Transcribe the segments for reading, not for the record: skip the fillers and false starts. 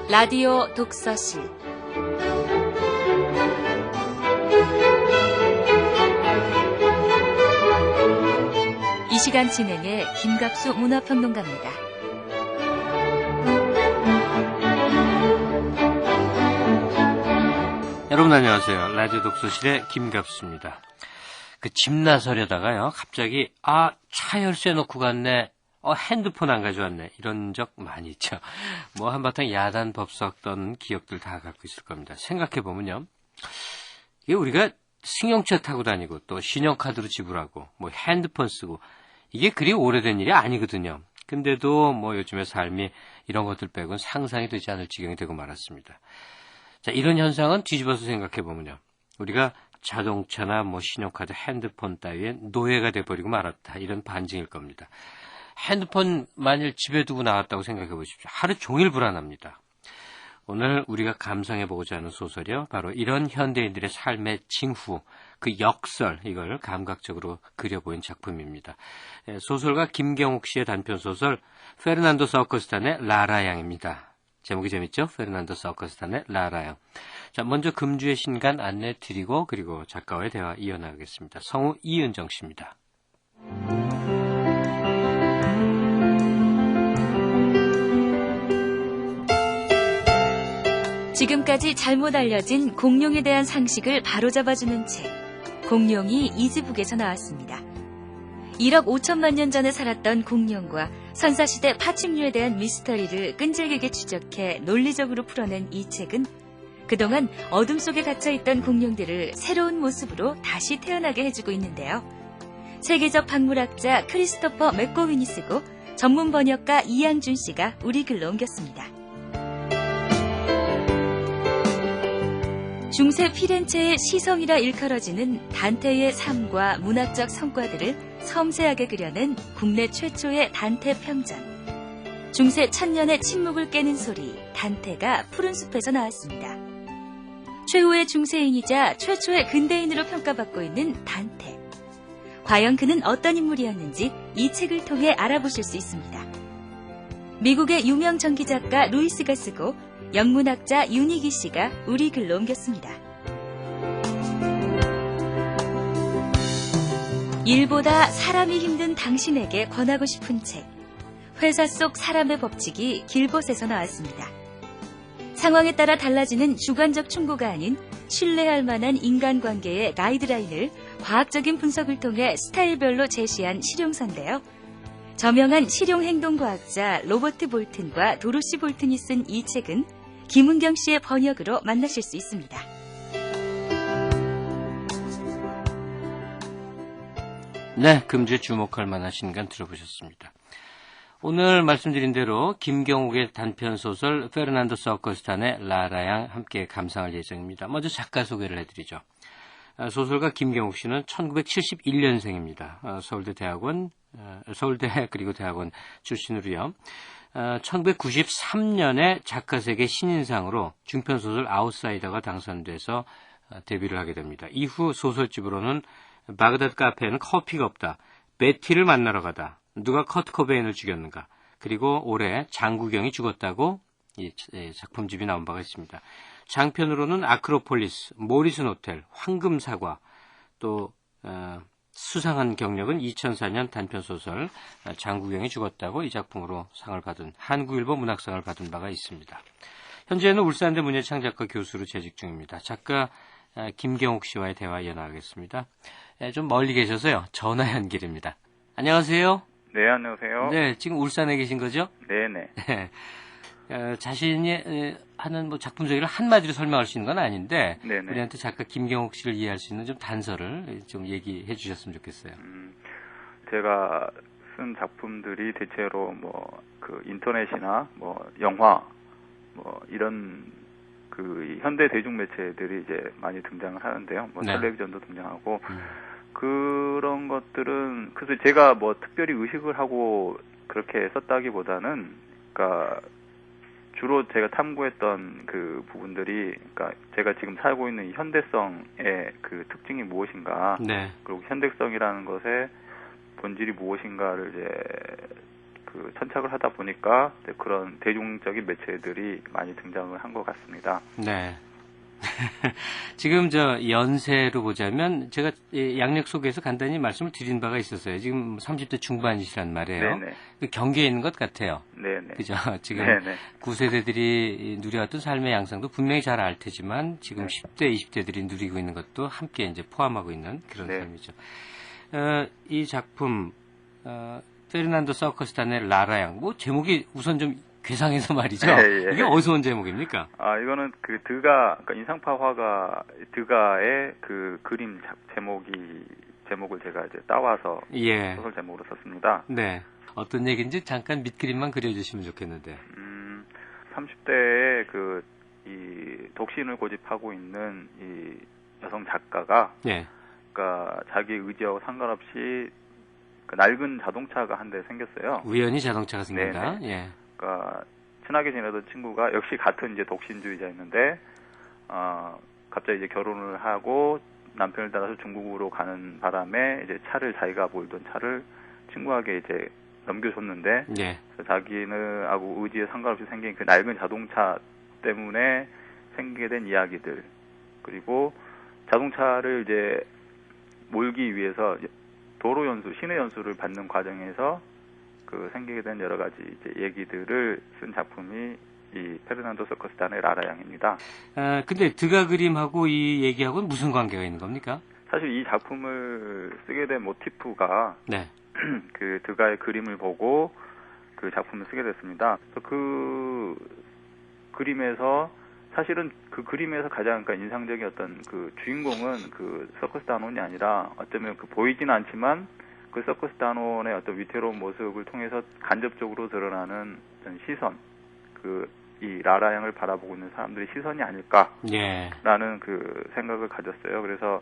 라디오 독서실 이 시간 진행의 김갑수 문화평론가입니다. 여러분 안녕하세요. 라디오 독서실의 김갑수입니다. 집 나서려다가요, 갑자기 차 열쇠 놓고 갔네. 핸드폰 안 가져왔네. 이런 적 많이 있죠. 한바탕 야단 법석던 기억들 다 갖고 있을 겁니다. 생각해보면요, 이게 우리가 승용차 타고 다니고 또 신용카드로 지불하고 핸드폰 쓰고 이게 그리 오래된 일이 아니거든요. 근데도 요즘의 삶이 이런 것들 빼고는 상상이 되지 않을 지경이 되고 말았습니다. 자, 이런 현상은 뒤집어서 생각해보면요, 우리가 자동차나 신용카드, 핸드폰 따위에 노예가 돼버리고 말았다. 이런 반증일 겁니다. 핸드폰 만일 집에 두고 나왔다고 생각해 보십시오. 하루 종일 불안합니다. 오늘 우리가 감상해보고자 하는 소설이요, 바로 이런 현대인들의 삶의 징후, 그 역설, 이걸 감각적으로 그려보인 작품입니다. 소설가 김경욱 씨의 단편소설 페르난도 서커스탄의 라라양입니다. 제목이 재밌죠? 페르난도 서커스탄의 라라양. 자, 먼저 금주의 신간 안내 드리고 그리고 작가와의 대화 이어나가겠습니다. 성우 이은정 씨입니다. 지금까지 잘못 알려진 공룡에 대한 상식을 바로잡아주는 책, 공룡이 이즈북에서 나왔습니다. 1억 5천만 년 전에 살았던 공룡과 선사시대 파충류에 대한 미스터리를 끈질기게 추적해 논리적으로 풀어낸 이 책은 그동안 어둠 속에 갇혀있던 공룡들을 새로운 모습으로 다시 태어나게 해주고 있는데요. 세계적 박물학자 크리스토퍼 맥고윈이 쓰고 전문 번역가 이양준 씨가 우리 글로 옮겼습니다. 중세 피렌체의 시성이라 일컬어지는 단테의 삶과 문학적 성과들을 섬세하게 그려낸 국내 최초의 단테 평전. 중세 천년의 침묵을 깨는 소리, 단테가 푸른 숲에서 나왔습니다. 최후의 중세인이자 최초의 근대인으로 평가받고 있는 단테. 과연 그는 어떤 인물이었는지 이 책을 통해 알아보실 수 있습니다. 미국의 유명 전기작가 루이스가 쓰고 영문학자 윤희기 씨가 우리 글로 옮겼습니다. 일보다 사람이 힘든 당신에게 권하고 싶은 책. 회사 속 사람의 법칙이 길벗에서 나왔습니다. 상황에 따라 달라지는 주관적 충고가 아닌 신뢰할 만한 인간관계의 가이드라인을 과학적인 분석을 통해 스타일별로 제시한 실용서인데요. 저명한 실용행동과학자 로버트 볼튼과 도로시 볼튼이 쓴 이 책은 김은경 씨의 번역으로 만나실 수 있습니다. 네, 금주에 주목할 만한 신간 들어보셨습니다. 오늘 말씀드린 대로 김경욱의 단편소설 페르난도 서커스탄의 라라양 함께 감상할 예정입니다. 먼저 작가 소개를 해드리죠. 소설가 김경욱 씨는 1971년생입니다. 서울대 그리고 대학원 출신으로요. 1993년에 작가세계 신인상으로 중편소설 아웃사이더가 당선돼서 데뷔를 하게 됩니다. 이후 소설집으로는 바그다드 카페에는 커피가 없다, 베티를 만나러 가다, 누가 커트 코베인을 죽였는가, 그리고 올해 장구경이 죽었다고 이 작품집이 나온 바가 있습니다. 장편으로는 아크로폴리스, 모리슨 호텔, 황금사과, 또 수상한 경력은 2004년 단편소설 장구경이 죽었다고 이 작품으로 상을 받은, 한국일보 문학상을 받은 바가 있습니다. 현재는 울산대 문예창작가 교수로 재직 중입니다. 작가 김경욱 씨와의 대화 이어나가겠습니다. 좀 멀리 계셔서요, 전화 연결입니다. 안녕하세요. 네, 안녕하세요. 네, 지금 울산에 계신 거죠? 네네. 자신이 하는 작품 소개를 한마디로 설명할 수 있는 건 아닌데, 네네. 우리한테 작가 김경욱 씨를 이해할 수 있는 좀 단서를 좀 얘기해 주셨으면 좋겠어요. 제가 쓴 작품들이 대체로 인터넷이나 영화 이런 현대 대중 매체들이 이제 많이 등장을 하는데요. 네. 텔레비전도 등장하고 그런 것들은 그래서 제가 특별히 의식을 하고 그렇게 썼다기보다는, 그러니까 주로 제가 탐구했던 그 부분들이, 그러니까 제가 지금 살고 있는 이 현대성의 그 특징이 무엇인가, 네. 그리고 현대성이라는 것의 본질이 무엇인가를 이제 그 천착을 하다 보니까 이제 그런 대중적인 매체들이 많이 등장을 한 것 같습니다. 네. 지금 연세로 보자면 제가 양력 속에서 간단히 말씀을 드린 바가 있었어요. 지금 30대 중반이시란 말이에요. 네네. 그 경계에 있는 것 같아요. 네네. 그죠? 지금 네네. 9세대들이 누려왔던 삶의 양상도 분명히 잘 알 테지만 지금 네. 10대, 20대들이 누리고 있는 것도 함께 이제 포함하고 있는 그런 네. 삶이죠. 이 작품 페르난도 서커스단의 라라양, 뭐 제목이 우선 좀 괴상해서 말이죠. 예. 이게 어디서 온 제목입니까? 이거는 그 그러니까 인상파 화가 드가의 그 그림 제목을 제가 이제 따와서 예. 소설 제목으로 썼습니다. 네. 어떤 얘기인지 잠깐 밑그림만 그려주시면 좋겠는데. 30대에 이 독신을 고집하고 있는 이 여성 작가가, 예. 그러니까 자기 의지하고 상관없이 그 낡은 자동차가 한 대 생겼어요. 우연히 자동차가 생긴다. 네네. 예. 그러니까 친하게 지내던 친구가 역시 같은 이제 독신주의자였는데, 갑자기 이제 결혼을 하고 남편을 따라서 중국으로 가는 바람에 이제 자기가 몰던 차를 친구에게 이제 넘겨줬는데, 예. 그래서 자기는하고 의지에 상관없이 생긴 그 낡은 자동차 때문에 생기게 된 이야기들, 그리고 자동차를 이제 몰기 위해서 도로 연수, 시내 연수를 받는 과정에서 그 생기게 된 여러 가지 이제 얘기들을 쓴 작품이 이 페르난도 서커스단의 라라양입니다. 근데 드가 그림하고 이 얘기하고는 무슨 관계가 있는 겁니까? 사실 이 작품을 쓰게 된 모티프가 네. 그 드가의 그림을 보고 그 작품을 쓰게 됐습니다. 그래서 그 그림에서 사실은 그 그림에서 가장 그러니까 인상적인 어떤 그 주인공은 그 서커스 단원이 아니라 어쩌면 그 보이지는 않지만 그 서커스 단원의 어떤 위태로운 모습을 통해서 간접적으로 드러나는 어떤 시선, 이 라라양을 바라보고 있는 사람들의 시선이 아닐까라는 예. 그 생각을 가졌어요. 그래서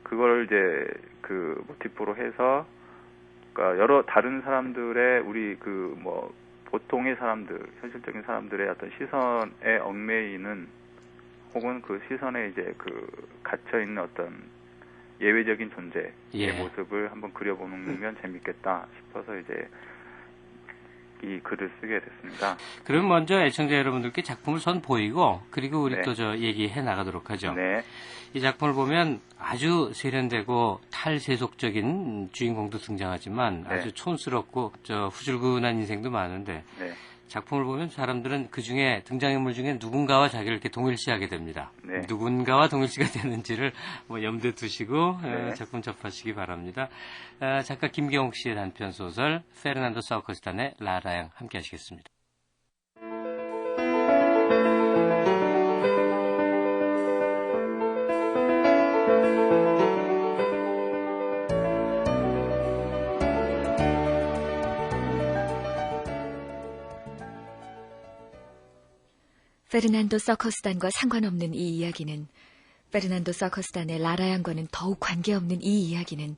그걸 이제 그 모티프로 해서 그러니까 여러 다른 사람들의 우리 그 뭐 보통의 사람들, 현실적인 사람들의 어떤 시선에 얽매이는 혹은 그 시선에 이제 그 갇혀 있는 어떤 예외적인 존재의 예. 모습을 한번 그려보면 재밌겠다 싶어서 이제 이 글을 쓰게 됐습니다. 그럼 먼저 애청자 여러분들께 작품을 선보이고 그리고 우리 네. 또 얘기해 나가도록 하죠. 네. 이 작품을 보면 아주 세련되고 탈세속적인 주인공도 등장하지만 네. 아주 촌스럽고 후줄근한 인생도 많은데 네. 작품을 보면 사람들은 그 중에 등장인물 중에 누군가와 자기를 이렇게 동일시하게 됩니다. 네. 누군가와 동일시가 되는지를 염두에 두시고 네. 작품 접하시기 바랍니다. 작가 김경옥 씨의 단편 소설 페르난도 서커스단의 라라양 함께 하시겠습니다. 페르난도 서커스단과 상관없는 이 이야기는, 페르난도 서커스단의 라라양과는 더욱 관계없는 이 이야기는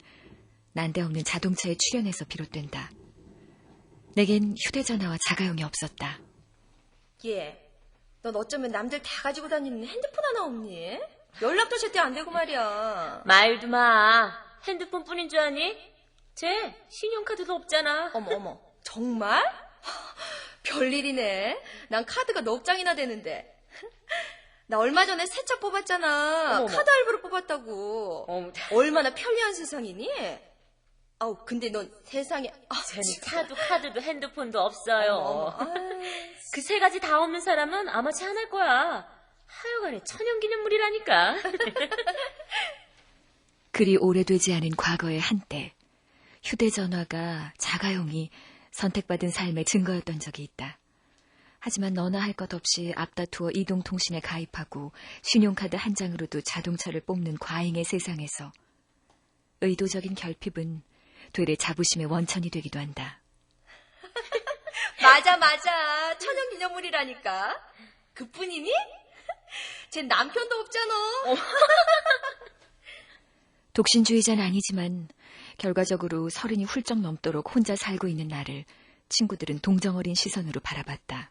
난데없는 자동차의 출현에서 비롯된다. 내겐 휴대전화와 자가용이 없었다. 얘, 넌 어쩌면 남들 다 가지고 다니는 핸드폰 하나 없니? 연락도 제때 안 되고 말이야. 말도 마. 핸드폰뿐인 줄 아니? 쟤 신용카드도 없잖아. 어머, 정말? 별일이네. 난 카드가 넉 장이나 되는데. 나 얼마 전에 새 차 뽑았잖아. 어머머. 카드 할부로 뽑았다고. 어머. 얼마나 편리한 세상이니? 아우, 근데 넌 세상에... 쟤는 차도 카드도 핸드폰도 없어요. 어머. 그 세 가지 다 없는 사람은 아마 차 안 할 거야. 하여간에 천연기념물이라니까. 그리 오래되지 않은 과거의 한때, 휴대전화가, 자가용이 선택받은 삶의 증거였던 적이 있다. 하지만 너나 할 것 없이 앞다투어 이동통신에 가입하고 신용카드 한 장으로도 자동차를 뽑는 과잉의 세상에서 의도적인 결핍은 되레 자부심의 원천이 되기도 한다. 맞아. 천연기념물이라니까. 그뿐이니? 쟨 남편도 없잖아. 독신주의자는 아니지만 결과적으로 30이 훌쩍 넘도록 혼자 살고 있는 나를 친구들은 동정어린 시선으로 바라봤다.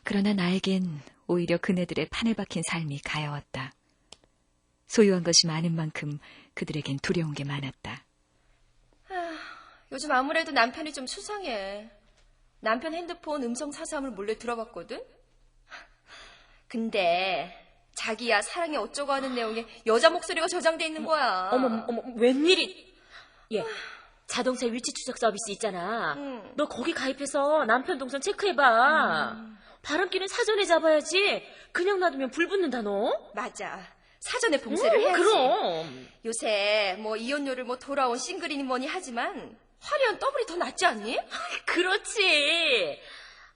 그러나 나에겐 오히려 그네들의 판을 박힌 삶이 가여웠다. 소유한 것이 많은 만큼 그들에겐 두려운 게 많았다. 요즘 아무래도 남편이 좀 수상해. 남편 핸드폰 음성 사서함을 몰래 들어봤거든? 근데 자기야 사랑이 어쩌고 하는 내용에 여자 목소리가 저장돼 있는 거야. 어머, 웬일이? 얘, 자동차 위치 추적 서비스 있잖아. 너 거기 가입해서 남편 동선 체크해봐. 바람기는 사전에 잡아야지. 그냥 놔두면 불 붙는다, 너. 맞아. 사전에 봉쇄를 해야지. 그럼. 요새 뭐 이혼녀를 뭐 돌아온 싱글이니 뭐니 하지만 화려한 더블이 더 낫지 않니? 그렇지.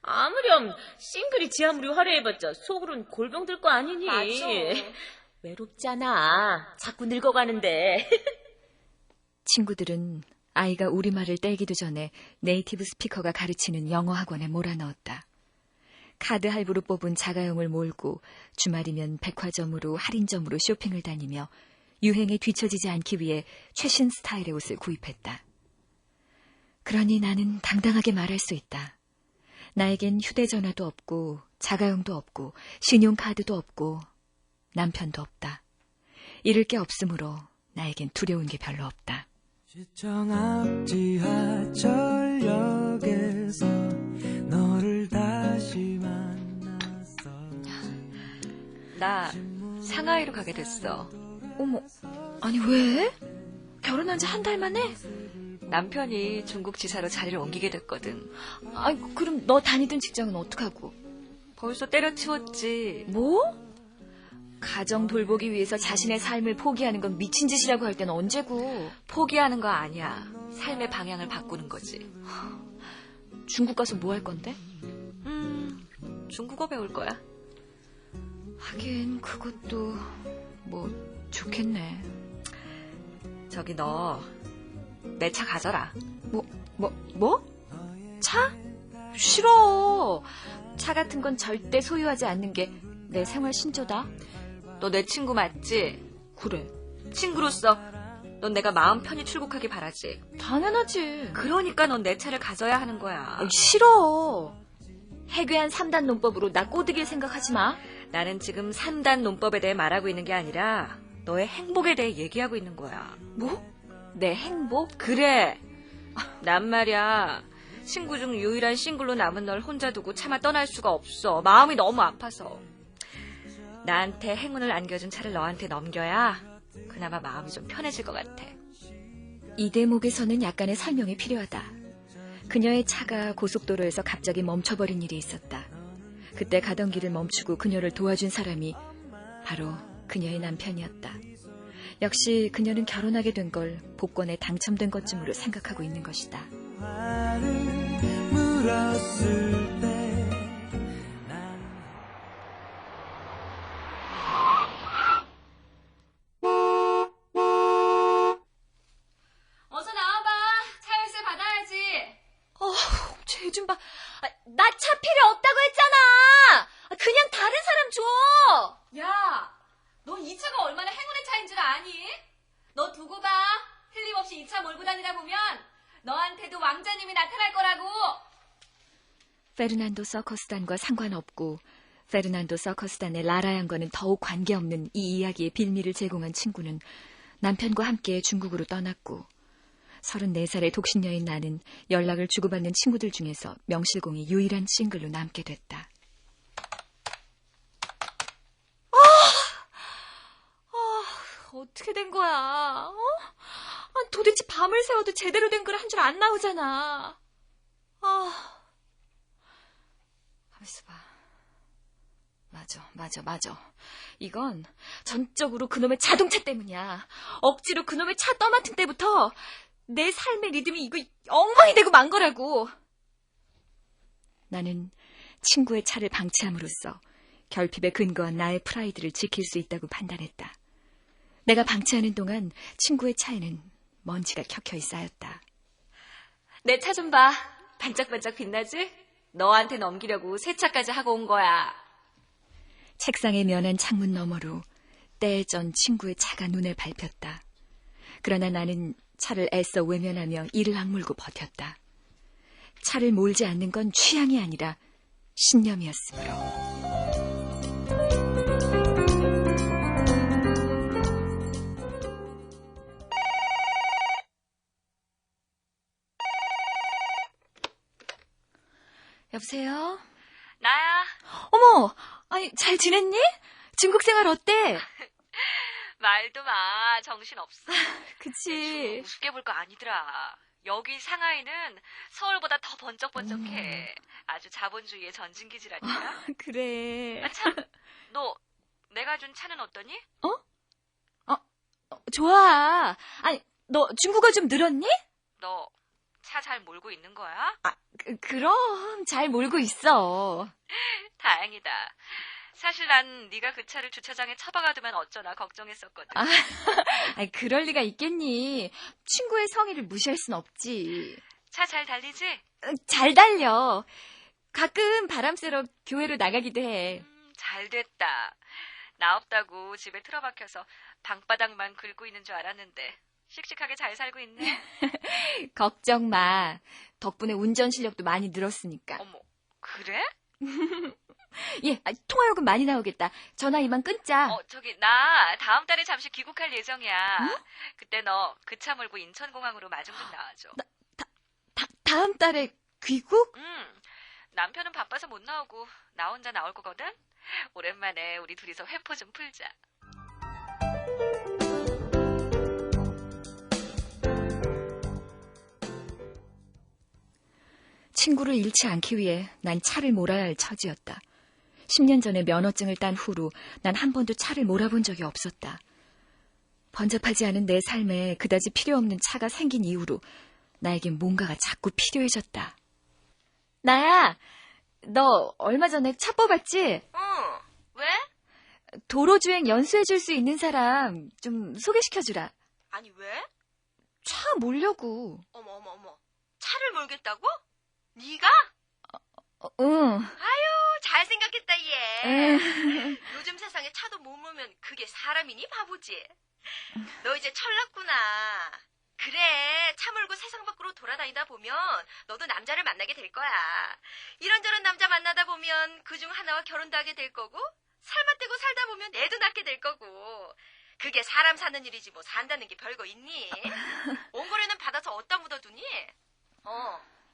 아무렴 싱글이 지 아무리 화려해봤자 속으로는 골병 들 거 아니니. 맞아. 외롭잖아. 자꾸 늙어가는데. 친구들은 아이가 우리말을 떼기도 전에 네이티브 스피커가 가르치는 영어 학원에 몰아넣었다. 카드 할부로 뽑은 자가용을 몰고 주말이면 백화점으로 할인점으로 쇼핑을 다니며 유행에 뒤처지지 않기 위해 최신 스타일의 옷을 구입했다. 그러니 나는 당당하게 말할 수 있다. 나에겐 휴대전화도 없고 자가용도 없고 신용카드도 없고 남편도 없다. 잃을 게 없으므로 나에겐 두려운 게 별로 없다. 시청 앞 지하철역에서 너를 다시 만났어. 나 상하이로 가게 됐어. 어머, 아니 왜? 결혼한 지 한 달 만에? 남편이 중국 지사로 자리를 옮기게 됐거든. 아이, 그럼 너 다니던 직장은 어떡하고? 벌써 때려치웠지. 뭐? 가정 돌보기 위해서 자신의 삶을 포기하는 건 미친 짓이라고 할 때는 언제고. 포기하는 거 아니야. 삶의 방향을 바꾸는 거지. 중국 가서 뭐 할 건데? 중국어 배울 거야. 하긴 그것도 뭐 좋겠네. 저기 너 내 차 가져라. 뭐? 차? 싫어. 차 같은 건 절대 소유하지 않는 게 내 생활 신조다. 너 내 친구 맞지? 그래. 친구로서 넌 내가 마음 편히 출국하길 바라지. 당연하지. 그러니까 넌 내 차를 가져야 하는 거야. 싫어. 해괴한 3단 논법으로 나 꼬드길 생각하지 마. 나는 지금 3단 논법에 대해 말하고 있는 게 아니라 너의 행복에 대해 얘기하고 있는 거야. 뭐? 내 행복? 그래. 난 말이야. 친구 중 유일한 싱글로 남은 널 혼자 두고 차마 떠날 수가 없어. 마음이 너무 아파서. 나한테 행운을 안겨준 차를 너한테 넘겨야 그나마 마음이 좀 편해질 것 같아. 이 대목에서는 약간의 설명이 필요하다. 그녀의 차가 고속도로에서 갑자기 멈춰버린 일이 있었다. 그때 가던 길을 멈추고 그녀를 도와준 사람이 바로 그녀의 남편이었다. 역시 그녀는 결혼하게 된 걸 복권에 당첨된 것쯤으로 생각하고 있는 것이다. 어서 나와봐. 차 열쇠 받아야지. 쟤 좀 봐. 나 차 필요 없다고 했잖아. 그냥 다른 사람 줘. 야, 너 이 차가 얼마나 행운의 차인 줄 아니? 너 두고 봐. 틀림없이 이 차 몰고 다니다 보면 너한테도 왕자님이 나타날 거라고. 페르난도 서커스단과 상관없고 페르난도 서커스단의 라라 양과는 더욱 관계없는 이 이야기의 빌미를 제공한 친구는 남편과 함께 중국으로 떠났고 34살의 독신녀인 나는 연락을 주고받는 친구들 중에서 명실공히 유일한 싱글로 남게 됐다. 어떻게 된 거야? 도대체 밤을 새워도 제대로 된 글 한 줄 안 나오잖아. 가만있어 봐. 맞아. 이건 전적으로 그놈의 자동차 때문이야. 억지로 그놈의 차 떠맡은 때부터 내 삶의 리듬이 이거 엉망이 되고 만 거라고. 나는 친구의 차를 방치함으로써 결핍에 근거한 나의 프라이드를 지킬 수 있다고 판단했다. 내가 방치하는 동안 친구의 차에는 먼지가 켜켜이 쌓였다. 내 차 좀 봐. 반짝반짝 빛나지? 너한테 넘기려고 세차까지 하고 온 거야. 책상에 면한 창문 너머로 때전 친구의 차가 눈에 밟혔다. 그러나 나는 차를 애써 외면하며 이를 악물고 버텼다. 차를 몰지 않는 건 취향이 아니라 신념이었으므로. 여보세요? 나야. 어머, 아니, 잘 지냈니? 중국 생활 어때? 말도 마. 정신 없어. 그치. 우습게 볼 거 아니더라. 여기 상하이는 서울보다 더 번쩍번쩍해. 아주 자본주의의 전진기지라니까. 그래. 아, 참, 너 내가 준 차는 어떠니? 좋아. 아니, 너 중국어 좀 늘었니? 너 차 잘 몰고 있는 거야? 그럼 잘 몰고 있어. 다행이다. 사실 난 네가 그 차를 주차장에 처박아두면 어쩌나 걱정했었거든. 아니, 그럴 리가 있겠니. 친구의 성의를 무시할 순 없지. 차 잘 달리지? 잘 달려. 가끔 바람 쐬러 교회로 나가기도 해. 잘 됐다. 나 없다고 집에 틀어박혀서 방바닥만 긁고 있는 줄 알았는데 씩씩하게 잘 살고 있네. 걱정 마. 덕분에 운전 실력도 많이 늘었으니까. 어머, 그래? 예, 통화요금 많이 나오겠다. 전화 이만 끊자. 저기 나 다음 달에 잠시 귀국할 예정이야. 응? 그때 너 그 차 몰고 인천공항으로 마중 좀 나와줘. 다음 달에 귀국? 남편은 바빠서 못 나오고 나 혼자 나올 거거든. 오랜만에 우리 둘이서 회포 좀 풀자. 친구를 잃지 않기 위해 난 차를 몰아야 할 처지였다. 10년 전에 면허증을 딴 후로 난 한 번도 차를 몰아본 적이 없었다. 번잡하지 않은 내 삶에 그다지 필요 없는 차가 생긴 이후로 나에겐 뭔가가 자꾸 필요해졌다. 나야, 너 얼마 전에 차 뽑았지? 응. 왜? 도로주행 연수해줄 수 있는 사람 좀 소개시켜주라. 아니, 왜? 차 몰려고. 어머. 차를 몰겠다고? 네가? 응. 잘 생각했다, 얘. 요즘 세상에 차도 못 몰면 그게 사람이니, 바보지? 너 이제 철났구나. 그래, 차 몰고 세상 밖으로 돌아다니다 보면 너도 남자를 만나게 될 거야. 이런저런 남자 만나다 보면 그중 하나와 결혼도 하게 될 거고, 살만 떼고 살다 보면 애도 낳게 될 거고. 그게 사람 사는 일이지 뭐 산다는 게 별거 있니? 원고료는 받아서 어디다 묻어두니?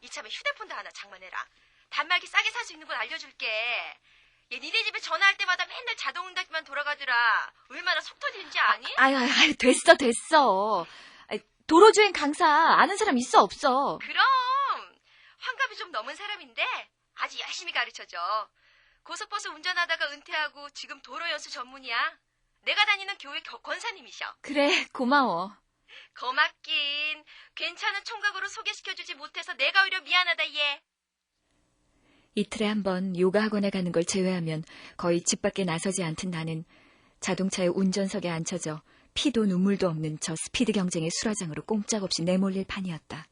이참에 휴대폰도 하나 장만해라. 단말기 싸게 살 수 있는 걸 알려줄게. 얘 니네 집에 전화할 때마다 맨날 자동응답기만 돌아가더라. 얼마나 속 터지는지 아니? 아유, 됐어. 도로주행 강사 아는 사람 있어 없어? 그럼 환갑이 좀 넘은 사람인데 아주 열심히 가르쳐줘. 고속버스 운전하다가 은퇴하고 지금 도로연수 전문이야. 내가 다니는 교회 권사님이셔. 그래, 고마워. 고맙긴. 괜찮은 총각으로 소개시켜주지 못해서 내가 오히려 미안하다, 얘. 이틀에 한 번 요가 학원에 가는 걸 제외하면 거의 집 밖에 나서지 않던 나는 자동차의 운전석에 앉혀져 피도 눈물도 없는 저 스피드 경쟁의 수라장으로 꼼짝없이 내몰릴 판이었다.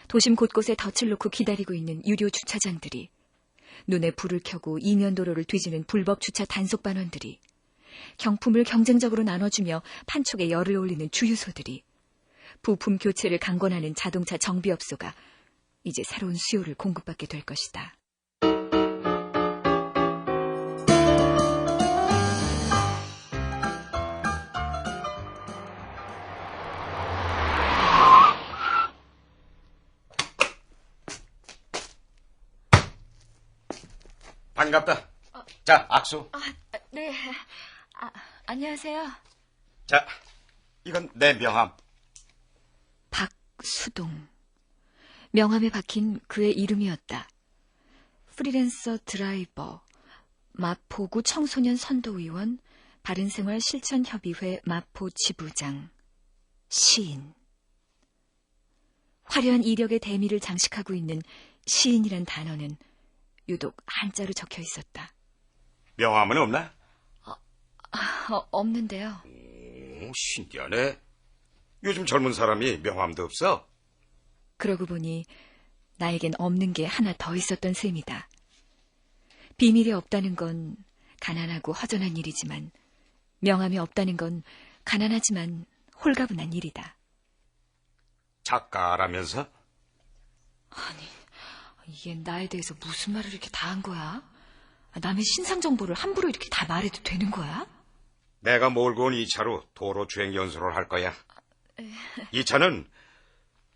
도심 곳곳에 덫을 놓고 기다리고 있는 유료 주차장들이, 눈에 불을 켜고 이면도로를 뒤지는 불법 주차 단속 반원들이, 경품을 경쟁적으로 나눠주며 판촉에 열을 올리는 주유소들이, 부품 교체를 강권하는 자동차 정비업소가 이제 새로운 수요를 공급받게 될 것이다. 반갑다. 자, 악수. 네. 안녕하세요. 자, 이건 내 명함. 박수동. 명함에 박힌 그의 이름이었다. 프리랜서 드라이버, 마포구 청소년 선도위원, 바른생활 실천협의회 마포 지부장, 시인. 화려한 이력의 대미를 장식하고 있는 시인이란 단어는 유독 한자로 적혀 있었다. 명함은 없나? 없는데요. 오, 신기하네. 요즘 젊은 사람이 명함도 없어? 그러고 보니 나에겐 없는 게 하나 더 있었던 셈이다. 비밀이 없다는 건 가난하고 허전한 일이지만 명함이 없다는 건 가난하지만 홀가분한 일이다. 작가라면서? 아니, 이게 나에 대해서 무슨 말을 이렇게 다 한 거야? 남의 신상 정보를 함부로 이렇게 다 말해도 되는 거야? 내가 몰고 온 이 차로 도로 주행 연수를 할 거야. 이 차는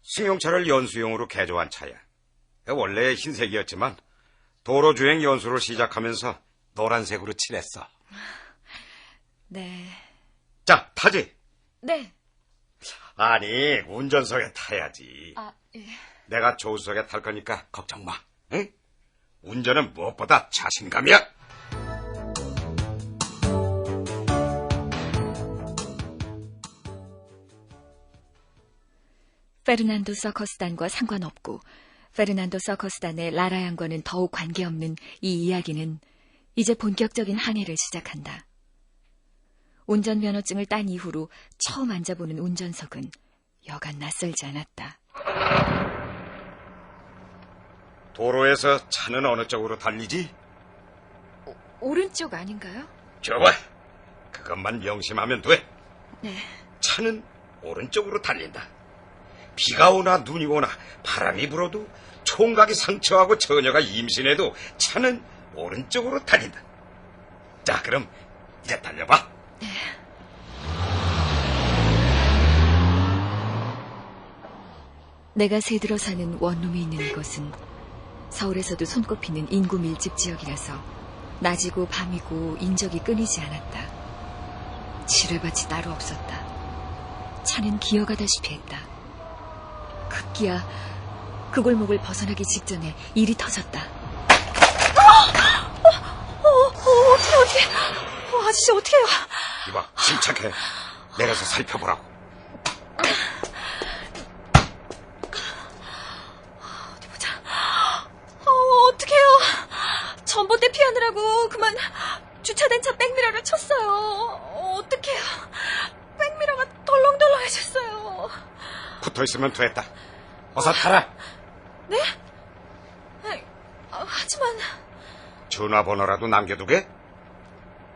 승용차를 연수용으로 개조한 차야. 원래 흰색이었지만 도로주행 연수를 시작하면서 노란색으로 칠했어. 네. 자, 타지? 네. 아니, 운전석에 타야지. 아, 예. 내가 조수석에 탈 거니까 걱정 마. 응? 운전은 무엇보다 자신감이야. 페르난도 서커스단과 상관없고 페르난도 서커스단의 라라 양과는 더욱 관계없는 이 이야기는 이제 본격적인 항해를 시작한다. 운전면허증을 딴 이후로 처음 앉아보는 운전석은 여간 낯설지 않았다. 도로에서 차는 어느 쪽으로 달리지? 오른쪽 아닌가요? 좋아. 그것만 명심하면 돼. 네. 차는 오른쪽으로 달린다. 비가 오나 눈이 오나 바람이 불어도 총각이 상처하고 처녀가 임신해도 차는 오른쪽으로 달린다. 자, 그럼 이제 달려봐. 네. 내가 새들어 사는 원룸이 있는 이곳은 서울에서도 손꼽히는 인구 밀집 지역이라서 낮이고 밤이고 인적이 끊이지 않았다. 지뢰밭이 따로 없었다. 차는 기어가다시피 했다. 급기야 그 골목을 벗어나기 직전에 일이 터졌다. 어떻게 아저씨 어떡해요? 이봐, 침착해. 내려서 살펴보라고. 어디 보자. 어떡해요? 전봇대 피하느라고 그만 주차된 차 백미러를 쳤어요. 어떡해요? 백미러가 덜렁덜렁해졌어요. 붙어있으면 됐다. 어서 타라. 네? 하지만 전화번호라도 남겨두게?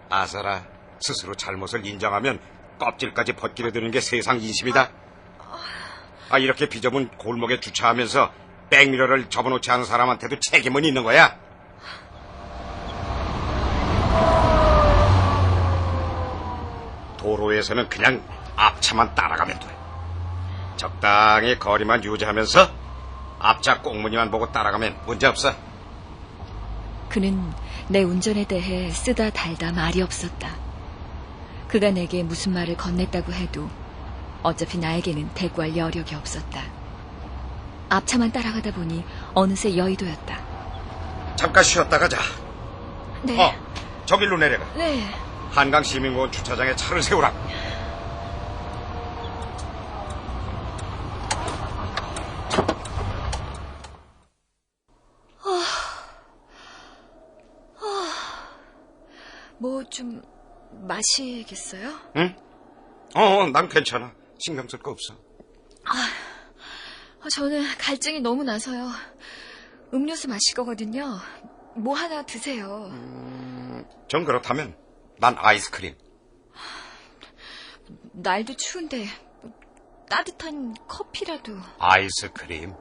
아사라, 스스로 잘못을 인정하면 껍질까지 벗기려 드는 게 세상 인심이다. 이렇게 비좁은 골목에 주차하면서 백미러를 접어놓지 않은 사람한테도 책임은 있는 거야. 도로에서는 그냥 앞차만 따라가면 돼. 적당히 거리만 유지하면서 앞차 꽁무니만 보고 따라가면 문제없어. 그는 내 운전에 대해 쓰다 달다 말이 없었다. 그가 내게 무슨 말을 건넸다고 해도 어차피 나에게는 대꾸할 여력이 없었다. 앞차만 따라가다 보니 어느새 여의도였다. 잠깐 쉬었다 가자. 네. 저길로 내려가. 네. 한강시민공원 주차장에 차를 세우라. 뭐 좀 마시겠어요? 응? 난 괜찮아. 신경 쓸 거 없어. 저는 갈증이 너무 나서요. 음료수 마실 거거든요. 뭐 하나 드세요. 전 그렇다면 난 아이스크림. 날도 추운데 따뜻한 커피라도. 아이스크림.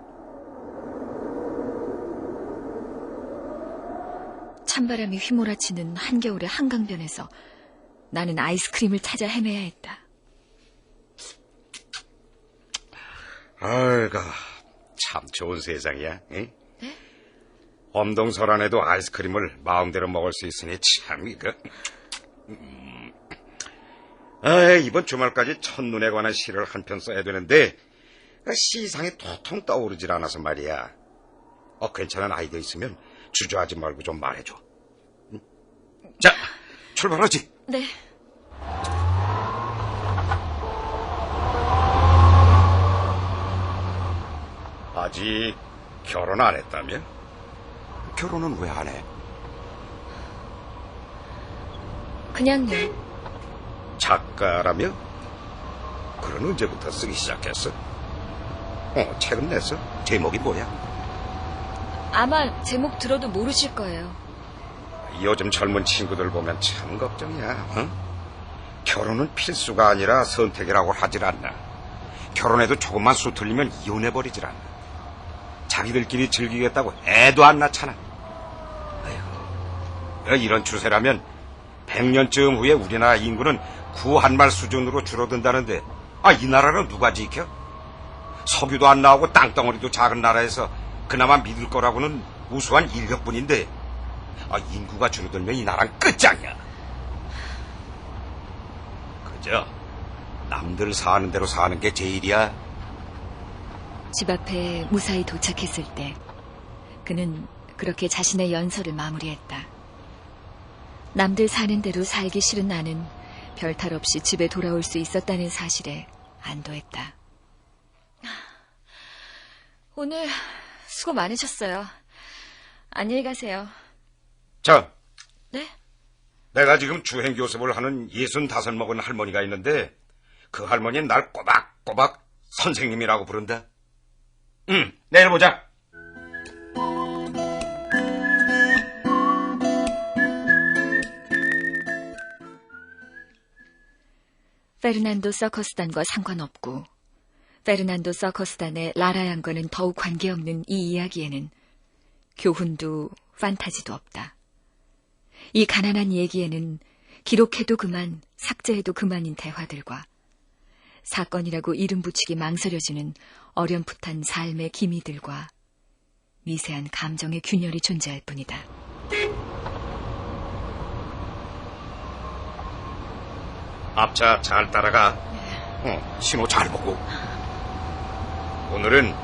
찬바람이 휘몰아치는 한겨울의 한강변에서 나는 아이스크림을 찾아 헤매야 했다. 아이고, 참 좋은 세상이야. 응? 네? 엄동설안에도 아이스크림을 마음대로 먹을 수 있으니 참 이거. 이번 주말까지 첫눈에 관한 시를 한 편 써야 되는데 시상이 도통 떠오르질 않아서 말이야. 괜찮은 아이디어 있으면 주저하지 말고 좀 말해줘. 응? 자, 출발하지. 네. 아직 결혼 안 했다며? 결혼은 왜 안 해? 그냥요. 작가라며? 글은 언제부터 쓰기 시작했어? 책은 냈어? 제목이 뭐야? 아마 제목 들어도 모르실 거예요. 요즘 젊은 친구들 보면 참 걱정이야. 응? 결혼은 필수가 아니라 선택이라고 하질 않나. 결혼해도 조금만 수틀리면 이혼해버리질 않나. 자기들끼리 즐기겠다고 애도 안 낳잖아. 아이고, 이런 추세라면 100년쯤 후에 우리나라 인구는 구한말 수준으로 줄어든다는데 이 나라는 누가 지켜? 석유도 안 나오고 땅덩어리도 작은 나라에서 그나마 믿을 거라고는 우수한 인력뿐인데 인구가 줄어들면 이 나라는 끝장이야. 그저 남들 사는 대로 사는 게 제일이야. 집 앞에 무사히 도착했을 때 그는 그렇게 자신의 연설을 마무리했다. 남들 사는 대로 살기 싫은 나는 별탈 없이 집에 돌아올 수 있었다는 사실에 안도했다. 오늘 수고 많으셨어요. 안녕히 가세요. 자, 네? 내가 지금 주행교습을 하는 65 먹은 할머니가 있는데 그 할머니는 날 꼬박꼬박 선생님이라고 부른다. 내일 보자. 페르난도 서커스단과 상관없고 페르난도 서커스단의 라라 양과는 더욱 관계없는 이 이야기에는 교훈도 판타지도 없다. 이 가난한 얘기에는 기록해도 그만, 삭제해도 그만인 대화들과 사건이라고 이름 붙이기 망설여지는 어렴풋한 삶의 기미들과 미세한 감정의 균열이 존재할 뿐이다. 앞차 잘 따라가. 신호 잘 보고. 오늘은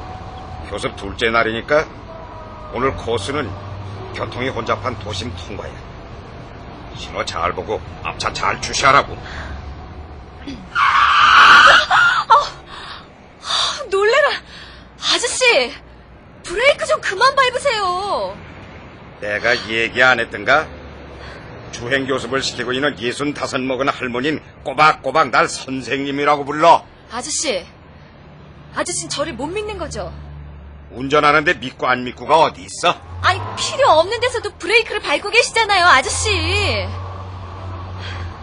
교습 둘째 날이니까 오늘 코스는 교통이 혼잡한 도심 통과야. 신호 잘 보고 앞차 잘 주시하라고. 놀래라! 아저씨! 브레이크 좀 그만 밟으세요! 내가 얘기 안 했던가? 주행교습을 시키고 있는 65 먹은 할머니는 꼬박꼬박 날 선생님이라고 불러. 아저씨는 저를 못 믿는 거죠? 운전하는데 믿고 안 믿고가 어디 있어? 아니, 필요 없는 데서도 브레이크를 밟고 계시잖아요, 아저씨!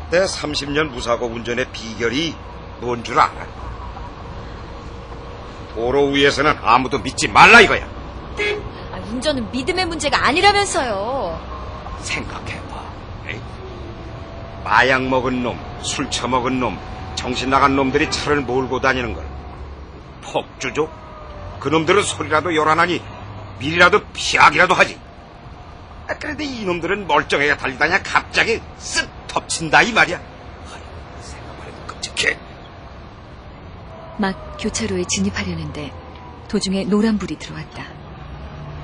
내 30년 무사고 운전의 비결이 뭔 줄 알아? 도로 위에서는 아무도 믿지 말라 이거야. 운전은 믿음의 문제가 아니라면서요. 생각해봐. 에이? 마약 먹은 놈, 술 처먹은 놈, 정신 나간 놈들이 차를 몰고 다니는 걸 폭주족? 그놈들은 소리라도 요란하니 미리라도 피하기라도 하지. 그런데 이놈들은 멀쩡하게 달리다냐 갑자기 쓱 덮친다 이 말이야. 생각만 해도 끔찍해. 막 교차로에 진입하려는데 도중에 노란불이 들어왔다.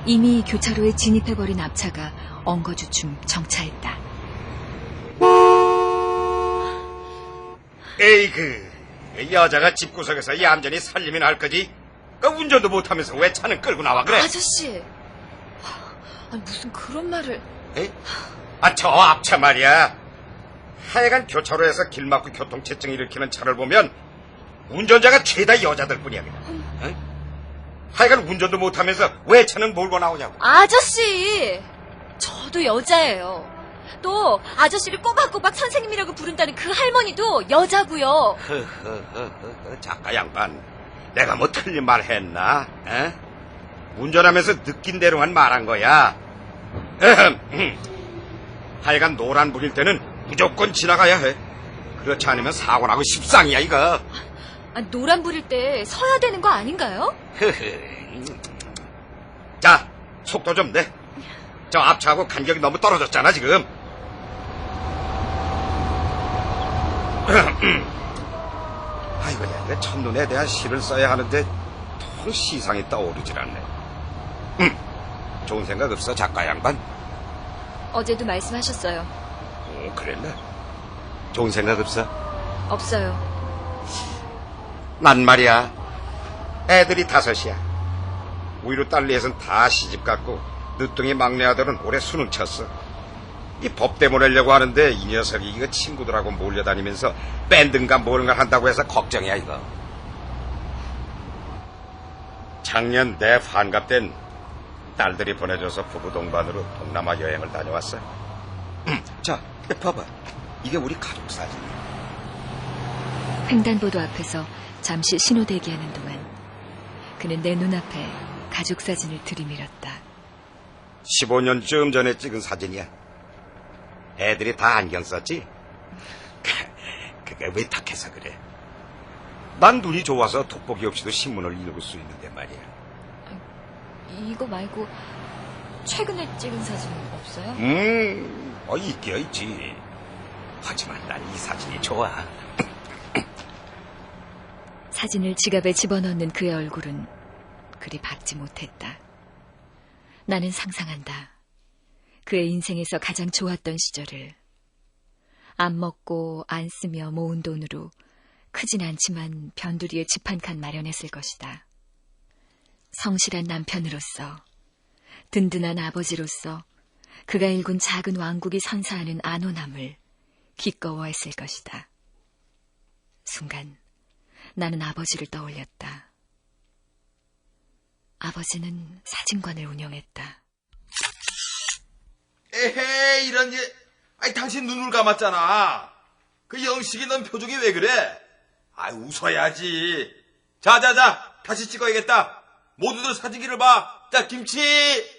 이미 교차로에 진입해버린 앞차가 엉거주춤 정차했다. 에이그, 여자가 집구석에서 얌전히 살림이나 할 거지? 그 운전도 못하면서 왜 차는 끌고 나와 그래? 아저씨, 무슨 그런 말을... 에이? 저 앞차 말이야. 하여간 교차로에서 길 막고 교통체증 일으키는 차를 보면 운전자가 죄다 여자들 뿐이야 그냥. 응? 하여간 운전도 못하면서 왜 차는 몰고 나오냐고. 아저씨, 저도 여자예요. 또 아저씨를 꼬박꼬박 선생님이라고 부른다는 그 할머니도 여자고요. 작가 양반, 내가 뭐 틀린 말 했나? 에? 운전하면서 느낀 대로만 말한 거야. 하여간 노란불일 때는 무조건 지나가야 해. 그렇지 않으면 사고 나고 십상이야 이거. 노란불일 때 서야 되는 거 아닌가요? 자, 속도 좀 내. 저 앞차하고 간격이 너무 떨어졌잖아 지금. 아이고야, 내 첫눈에 대한 시를 써야 하는데 통 시상이 떠오르질 않네. 좋은 생각 없어 작가 양반? 어제도 말씀하셨어요. 그랬나? 좋은 생각 없어? 없어요. 난 말이야, 애들이 5이야. 우리로 딸리에선 다 시집갔고 늦둥이 막내 아들은 올해 수능 쳤어. 이 법대 보내려고 하는데 이 녀석이 이거 친구들하고 몰려다니면서 밴드인가 뭐는가 한다고 해서 걱정이야 이거. 작년 내 환갑 땐 딸들이 보내줘서 부부 동반으로 동남아 여행을 다녀왔어. 자, 봐봐. 이게 우리 가족 사진이야. 횡단보도 앞에서 잠시 신호 대기하는 동안 그는 내 눈앞에 가족 사진을 들이밀었다. 15년쯤 전에 찍은 사진이야. 애들이 다 안경 썼지? 그게 왜 탁해서 그래? 난 눈이 좋아서 돋보기 없이도 신문을 읽을 수 있는데 말이야. 이거 말고 최근에 찍은 사진 없어요? 있기야 있지. 하지만 난 이 사진이 좋아. 사진을 지갑에 집어넣는 그의 얼굴은 그리 밝지 못했다. 나는 상상한다. 그의 인생에서 가장 좋았던 시절을. 안 먹고 안 쓰며 모은 돈으로 크진 않지만 변두리에 집 한 칸 마련했을 것이다. 성실한 남편으로서, 든든한 아버지로서 그가 일군 작은 왕국이 선사하는 안온함을 기꺼워했을 것이다. 순간 나는 아버지를 떠올렸다. 아버지는 사진관을 운영했다. 에헤, 이런 게, 당신 눈을 감았잖아. 그 영식이 넌 표정이 왜 그래? 웃어야지. 자, 다시 찍어야겠다. 모두들 사진기를 봐. 자, 김치!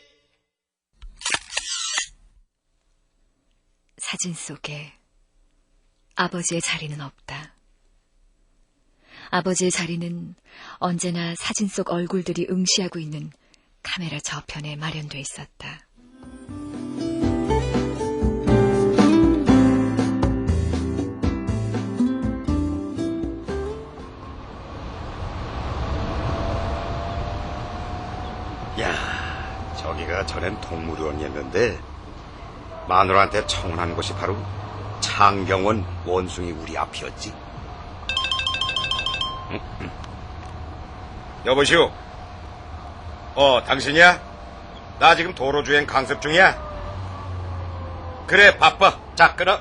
사진 속에 아버지의 자리는 없다. 아버지의 자리는 언제나 사진 속 얼굴들이 응시하고 있는 카메라 저편에 마련돼 있었다. 야, 저기가 전엔 동물원이었는데 마누라한테 청혼한 곳이 바로 창경원 원숭이 우리 앞이었지. 여보시오. 당신이야? 나 지금 도로주행 강습 중이야. 그래, 바빠. 자, 끊어.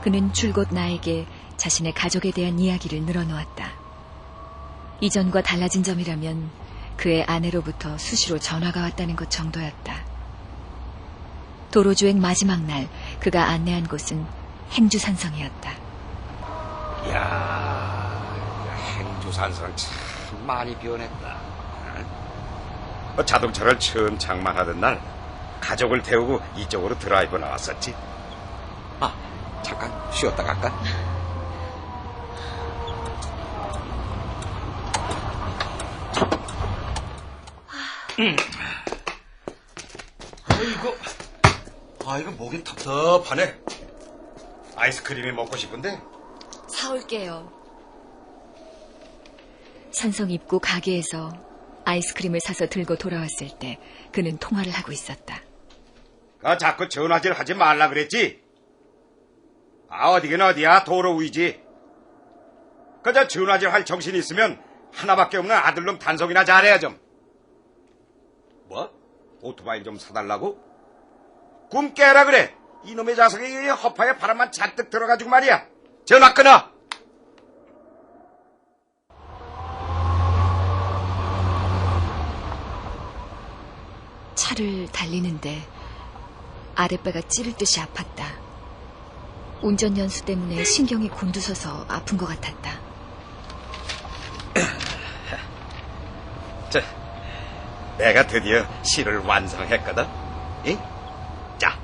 그는 줄곧 나에게 자신의 가족에 대한 이야기를 늘어놓았다. 이전과 달라진 점이라면 그의 아내로부터 수시로 전화가 왔다는 것 정도였다. 도로주행 마지막 날 그가 안내한 곳은 행주산성이었다. 이야, 행주산성 참 많이 변했다. 자동차를 처음 장만하던 날 가족을 태우고 이쪽으로 드라이브 나왔었지. 잠깐 쉬었다 갈까? 이거 목이 텁텁하네. 아이스크림이 먹고 싶은데? 사올게요. 산성 입구 가게에서 아이스크림을 사서 들고 돌아왔을 때 그는 통화를 하고 있었다. 자꾸 전화질 하지 말라 그랬지? 어디긴 어디야, 도로 위지. 그저 전화질 할 정신이 있으면 하나밖에 없는 아들놈 단속이나 잘해야 좀. 뭐? 오토바이 좀 사달라고? 꿈 깨라 그래. 이놈의 자석이 허파에 바람만 잔뜩 들어가지고 말이야. 전화 끊어. 차를 달리는데 아랫배가 찌를 듯이 아팠다. 운전 연수 때문에 신경이 곤두서서 아픈 것 같았다. 내가 드디어 시를 완성했거든. 응? 자,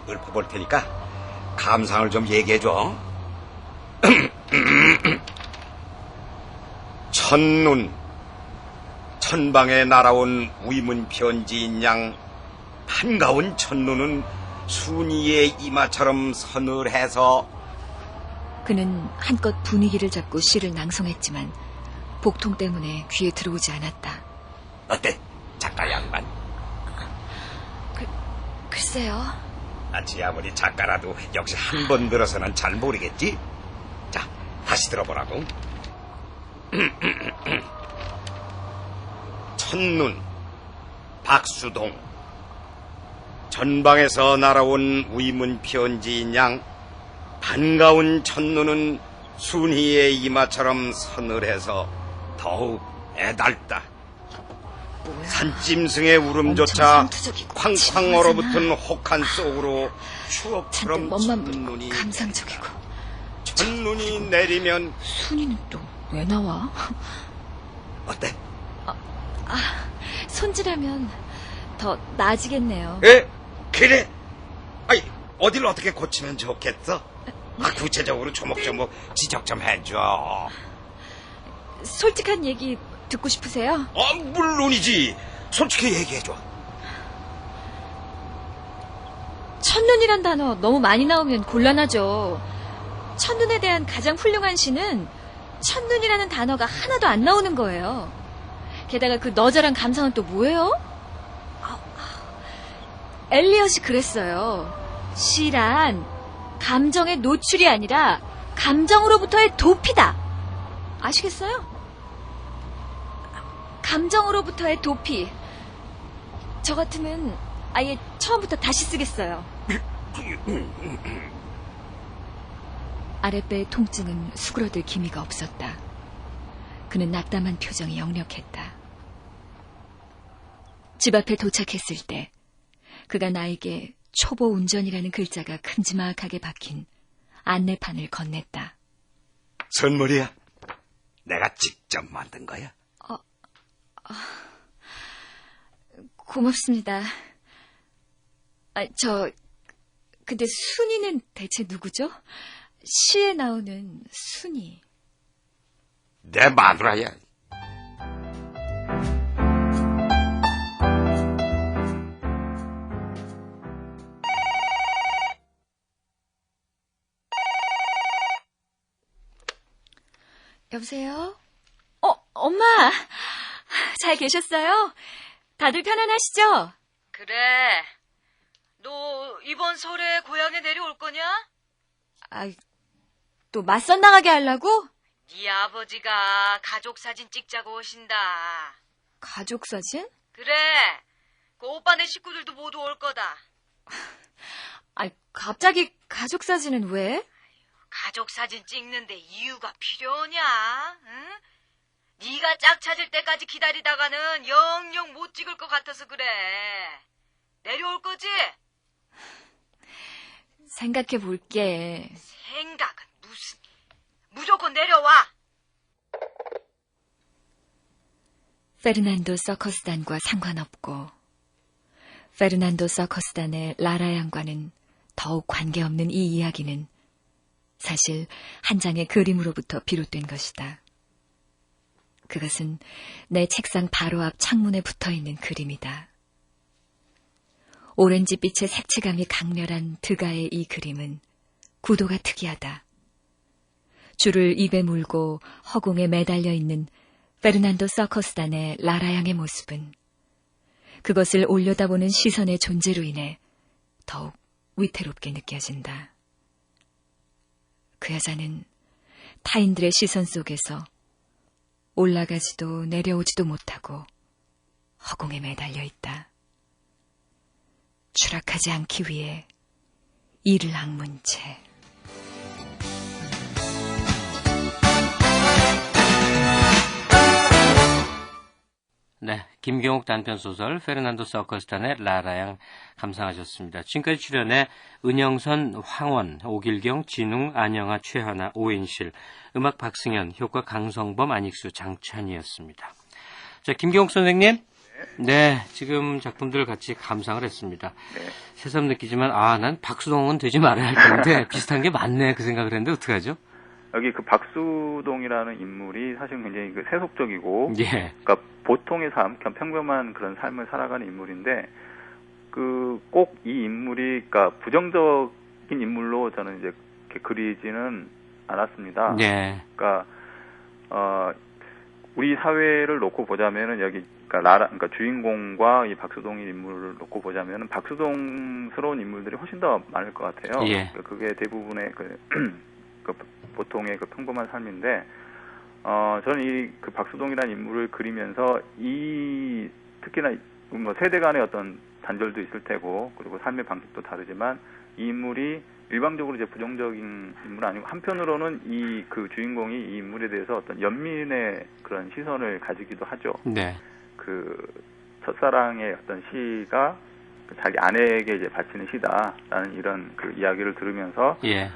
읊어볼 테니까 감상을 좀 얘기해줘. 첫눈, 천방에 날아온 위문 편지인 양 반가운 첫눈은 순이의 이마처럼 서늘해서. 그는 한껏 분위기를 잡고 시를 낭송했지만 복통 때문에 귀에 들어오지 않았다. 어때? 작가 양반? 글쎄요. 지 아무리 작가라도 역시 한 번 들어서는 잘 모르겠지? 자, 다시 들어보라고. 첫눈, 박수동. 전방에서 날아온 위문 편지인 양 반가운 첫눈은 순희의 이마처럼 서늘해서 더욱 애달다. 뭐야? 산짐승의 울음조차 상투적이고 쾅쾅 얼어붙은 혹한 속으로 추억처럼 잔뜩 첫눈이 감상적이고. 첫눈이 내리면. 순이는 또 왜 나와? 어때? 손질하면 더 나아지겠네요. 에? 그래? 어딜 어떻게 고치면 좋겠어? 구체적으로 조목조목 지적 좀 해줘. 솔직한 얘기 듣고 싶으세요? 물론이지. 솔직히 얘기해줘. 첫눈이란 단어 너무 많이 나오면 곤란하죠. 첫눈에 대한 가장 훌륭한 시는 첫눈이라는 단어가 하나도 안 나오는 거예요. 게다가 그 너절한 감상은 또 뭐예요? 엘리엇이 그랬어요. 시란 감정의 노출이 아니라 감정으로부터의 도피다. 아시겠어요? 감정으로부터의 도피. 저 같으면 아예 처음부터 다시 쓰겠어요. 아랫배의 통증은 수그러들 기미가 없었다. 그는 낙담한 표정이 역력했다. 집 앞에 도착했을 때 그가 나에게 초보 운전이라는 글자가 큼지막하게 박힌 안내판을 건넸다. 선물이야. 내가 직접 만든 거야. 고맙습니다. 근데 순이는 대체 누구죠? 시에 나오는 순이. 내 마누라야. 여보세요? 엄마! 잘 계셨어요? 다들 편안하시죠? 그래. 너 이번 설에 고향에 내려올 거냐? 또 맞선 나가게 하려고? 네 아버지가 가족 사진 찍자고 오신다. 가족 사진? 그래. 그 오빠네 식구들도 모두 올 거다. 갑자기 가족 사진은 왜? 가족 사진 찍는데 이유가 필요하냐? 응? 네가 짝 찾을 때까지 기다리다가는 영영 못 찍을 것 같아서 그래. 내려올 거지? 생각해 볼게. 생각은 무슨. 무조건 내려와. 페르난도 서커스단과 상관없고 페르난도 서커스단의 라라 양과는 더욱 관계없는 이 이야기는 사실 한 장의 그림으로부터 비롯된 것이다. 그것은 내 책상 바로 앞 창문에 붙어있는 그림이다. 오렌지빛의 색채감이 강렬한 드가의 이 그림은 구도가 특이하다. 줄을 입에 물고 허공에 매달려 있는 페르난도 서커스단의 라라 양의 모습은 그것을 올려다보는 시선의 존재로 인해 더욱 위태롭게 느껴진다. 그 여자는 타인들의 시선 속에서 올라가지도 내려오지도 못하고 허공에 매달려 있다. 추락하지 않기 위해 이를 악문 채. 네, 김경옥 단편소설 페르난도 서커스단의 라라양 감상하셨습니다. 지금까지 출연해 은영선, 황원, 오길경, 진웅, 안영아, 최하나, 오인실, 음악 박승현, 효과 강성범, 안익수, 장찬이었습니다. 자, 김경옥 선생님. 네, 지금 작품들을 같이 감상을 했습니다. 네. 새삼 느끼지만 난 박수동은 되지 말아야 할 건데 비슷한 게 맞네 그 생각을 했는데 어떡하죠? 여기 그 박수동이라는 인물이 사실 굉장히 그 세속적이고, 예. 그러니까 보통의 삶, 그냥 평범한 그런 삶을 살아가는 인물인데, 그 꼭 이 인물이, 그러니까 부정적인 인물로 저는 이제 이렇게 그리지는 않았습니다. 예. 그러니까 우리 사회를 놓고 보자면은 여기 그러니까 주인공과 이 박수동의 인물을 놓고 보자면은 박수동스러운 인물들이 훨씬 더 많을 것 같아요. 예. 그러니까 그게 대부분의 그 보통의 그 평범한 삶인데, 저는 이 그 박수동이라는 인물을 그리면서 특히나 뭐 세대 간의 어떤 단절도 있을 테고, 그리고 삶의 방식도 다르지만 이 인물이 일방적으로 이제 부정적인 인물은 아니고, 한편으로는 이 그 주인공이 이 인물에 대해서 어떤 연민의 그런 시선을 가지기도 하죠. 네. 그 첫사랑의 어떤 시가 자기 아내에게 이제 바치는 시다라는 이런 그 이야기를 들으면서 예.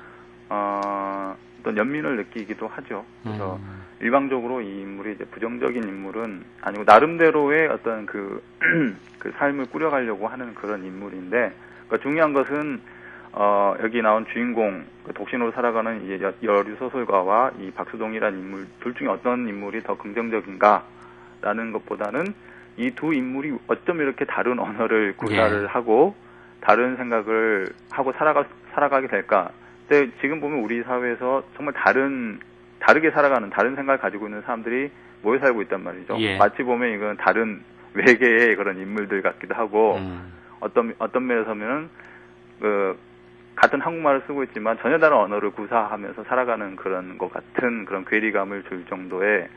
어떤 연민을 느끼기도 하죠. 그래서 일방적으로 이 인물이 이제 부정적인 인물은 아니고 나름대로의 어떤 그 삶을 꾸려가려고 하는 그런 인물인데, 그러니까 중요한 것은 여기 나온 주인공, 독신으로 살아가는 이제 여류 소설가와 이 박수동이라는 인물 둘 중에 어떤 인물이 더 긍정적인가, 라는 것보다는 이 두 인물이 어쩜 이렇게 다른 언어를 구사를 하고 다른 생각을 하고 살아가게 될까. 근데 지금 보면 우리 사회에서 정말 다르게 살아가는 다른 생각을 가지고 있는 사람들이 모여 살고 있단 말이죠. 마치 보면 이건 다른 외계의 그런 인물들 같기도 하고 어떤 면에서는 같은 한국말을 쓰고 있지만 전혀 다른 언어를 구사하면서 살아가는 그런 것 같은 그런 괴리감을 줄 정도의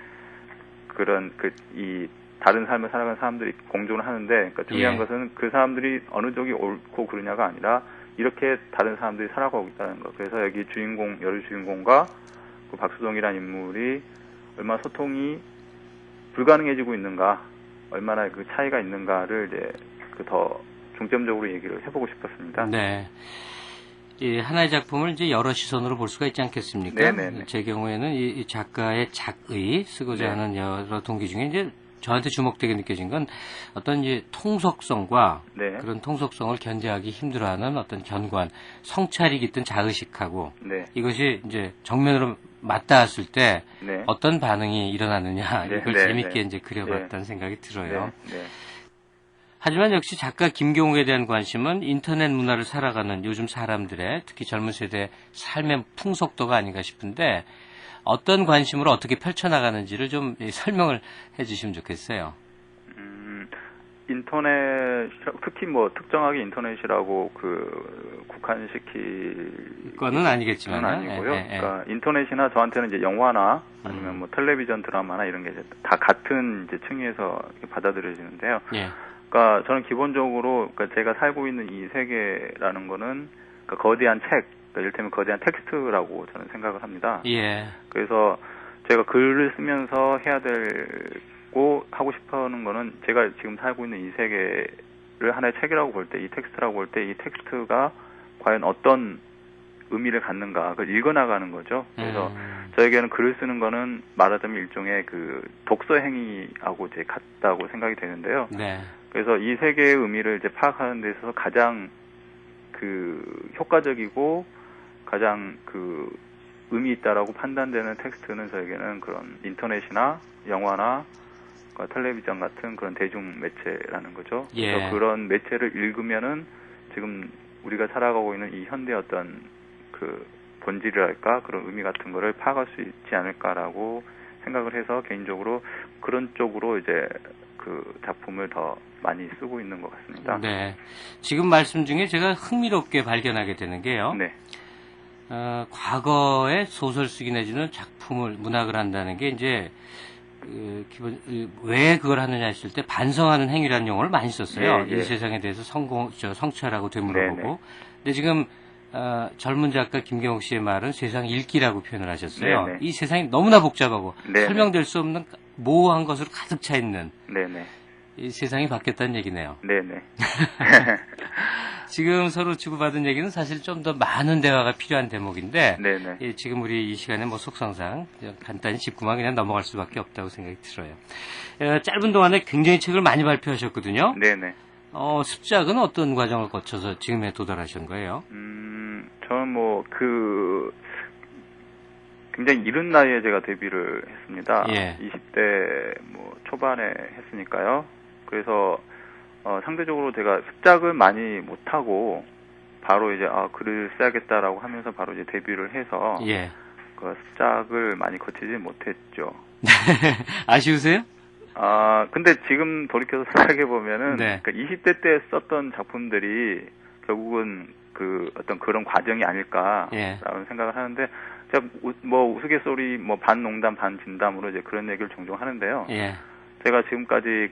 그런 이 다른 삶을 살아가는 사람들이 공존을 하는데, 그러니까 중요한 것은 그 사람들이 어느 쪽이 옳고 그르냐가 아니라 이렇게 다른 사람들이 살아가고 있다는 것. 그래서 여기 여류 주인공과 그 박수동이라는 인물이 얼마나 소통이 불가능해지고 있는가, 얼마나 그 차이가 있는가를 이제 더 중점적으로 얘기를 해보고 싶었습니다. 네. 이 하나의 작품을 이제 여러 시선으로 볼 수가 있지 않겠습니까? 네네네. 제 경우에는 이 작가의 작의 쓰고자 하는 여러 동기 중에 이제 저한테 주목되게 느껴진 건 어떤 이제 통속성과 그런 통속성을 견제하기 힘들어하는 어떤 견관, 성찰이 깃든 자의식하고 이것이 이제 정면으로 맞닿았을 때 어떤 반응이 일어나느냐 이걸 재밌게 이제 그려봤다는 생각이 들어요. 하지만 역시 작가 김경옥에 대한 관심은 인터넷 문화를 살아가는 요즘 사람들의 특히 젊은 세대의 삶의 풍속도가 아닌가 싶은데 어떤 관심으로 어떻게 펼쳐나가는지를 좀 설명을 해주시면 좋겠어요. 인터넷, 특히 뭐 특정하게 인터넷이라고 국한시킬 거는 아니겠지만 아니고요. 그러니까 인터넷이나 저한테는 이제 영화나 아니면 뭐 텔레비전 드라마나 이런 게 다 같은 이제 층위에서 받아들여지는데요. 그러니까 저는 기본적으로 그러니까 제가 살고 있는 이 세계라는 거는 그러니까 거대한 책, 그러니까 이를테면 거대한 텍스트라고 저는 생각을 합니다. 그래서 제가 글을 쓰면서 해야 되고 하고 싶어하는 거는 제가 지금 살고 있는 이 세계를 하나의 책이라고 볼 때, 이 텍스트라고 볼 때 이 텍스트가 과연 어떤 의미를 갖는가, 그걸 읽어나가는 거죠. 그래서 저에게는 글을 쓰는 거는 말하자면 일종의 그 독서 행위하고 이제 같다고 생각이 되는데요. 그래서 이 세계의 의미를 이제 파악하는 데 있어서 가장 그 효과적이고 가장 그 의미 있다라고 판단되는 텍스트는 저에게는 그런 인터넷이나 영화나 텔레비전 같은 그런 대중 매체라는 거죠. 그래서 그런 매체를 읽으면은 지금 우리가 살아가고 있는 이 현대의 어떤 그 본질이랄까 그런 의미 같은 거를 파악할 수 있지 않을까라고 생각을 해서 개인적으로 그런 쪽으로 이제 그 작품을 더 많이 쓰고 있는 것 같습니다. 지금 말씀 중에 제가 흥미롭게 발견하게 되는 게요. 과거에 소설 쓰기 내지는 작품을 문학을 한다는 게 이제 왜 그걸 하느냐 했을 때 반성하는 행위라는 용어를 많이 썼어요. 이 세상에 대해서 성찰하고 되물어보고. 근데 지금 젊은 작가 김경옥 씨의 말은 세상 읽기라고 표현을 하셨어요. 이 세상이 너무나 복잡하고 설명될 수 없는 모호한 것으로 가득 차 있는 이 세상이 바뀌었다는 얘기네요. 지금 서로 주고받은 얘기는 사실 좀 더 많은 대화가 필요한 대목인데 지금 우리 이 시간에 뭐 속성상 간단히 짚고만 그냥 넘어갈 수밖에 없다고 생각이 들어요. 짧은 동안에 굉장히 책을 많이 발표하셨거든요. 습작은 어떤 과정을 거쳐서 지금에 도달하신 거예요? 저는 뭐 굉장히 이른 나이에 제가 데뷔를 했습니다. 20대 뭐 초반에 했으니까요. 그래서 상대적으로 제가 습작을 많이 못하고 바로 이제 글을 써야겠다라고 하면서 바로 이제 데뷔를 해서 그 습작을 많이 거치지 못했죠. 아쉬우세요? 근데 지금 돌이켜서 생각해 보면은 그러니까 20대 때 썼던 작품들이 결국은 그 어떤 그런 과정이 아닐까라는 생각을 하는데 제가 뭐 우스갯소리 뭐 반 농담 반 진담으로 이제 그런 얘기를 종종 하는데요. 제가 지금까지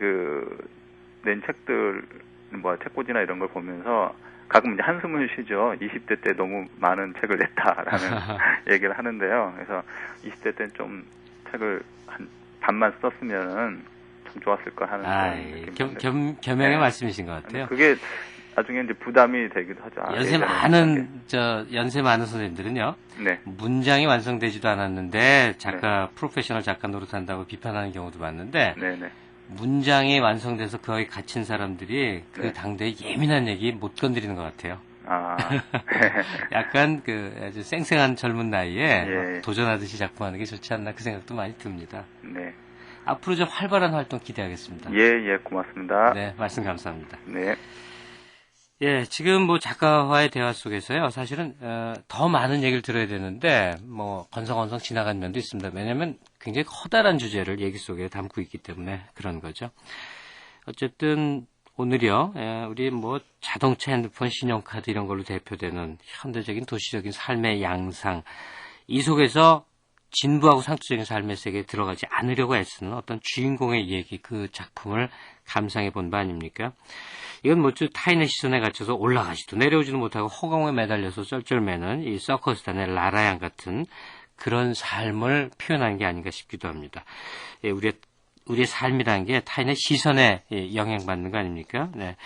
낸 책들 뭐 책꽂이나 이런 걸 보면서 가끔 이제 한숨을 쉬죠. 20대 때 너무 많은 책을 냈다라는 얘기를 하는데요. 그래서 20대 때 좀 책을 한 반만 썼으면은 참 좋았을 거 하는 겸양의 말씀이신 것 같아요. 그게 나중에 이제 부담이 되기도 하죠. 연세 많은 선생님들은요. 문장이 완성되지도 않았는데 프로페셔널 작가 노릇한다고 비판하는 경우도 많은데 문장이 완성돼서 거의 갇힌 사람들이 그 당대에 예민한 얘기 못 건드리는 것 같아요. 약간 아주 쌩쌩한 젊은 나이에 도전하듯이 작품하는 게 좋지 않나 그 생각도 많이 듭니다. 앞으로 좀 활발한 활동 기대하겠습니다. 예, 고맙습니다. 네, 말씀 감사합니다. 네. 예, 지금 뭐 작가와의 대화 속에서요, 사실은, 더 많은 얘기를 들어야 되는데, 뭐, 건성건성 지나간 면도 있습니다. 왜냐면 굉장히 커다란 주제를 얘기 속에 담고 있기 때문에 그런 거죠. 어쨌든, 오늘이요, 우리 뭐, 자동차, 핸드폰, 신용카드 이런 걸로 대표되는 현대적인 도시적인 삶의 양상, 이 속에서 진부하고 상투적인 삶의 세계에 들어가지 않으려고 애쓰는 어떤 주인공의 얘기, 그 작품을 감상해 본 바 아닙니까? 이건 뭐죠, 타인의 시선에 갇혀서 올라가지도 내려오지도 못하고 허공에 매달려서 쩔쩔매는 이 서커스단의 라라양 같은 그런 삶을 표현한 게 아닌가 싶기도 합니다. 예, 우리의 삶이라는 게 타인의 시선에 영향받는 거 아닙니까? 네.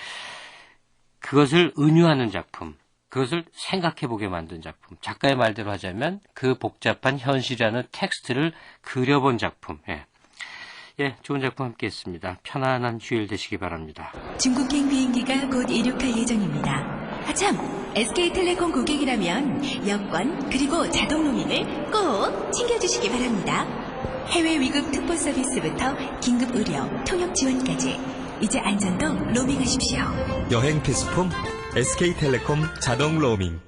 그것을 은유하는 작품, 그것을 생각해보게 만든 작품, 작가의 말대로 하자면 그 복잡한 현실이라는 텍스트를 그려본 작품. 예, 좋은 작품 함께 했습니다. 편안한 휴일 되시기 바랍니다. 중국행 비행기가 곧 이륙할 예정입니다. 아참, SK텔레콤 고객이라면 여권 그리고 자동 로밍을 꼭 챙겨주시기 바랍니다. 해외 위급 특보 서비스부터 긴급 의료, 통역 지원까지 이제 안전도 로밍하십시오. 여행 필수품 SK텔레콤 자동 로밍.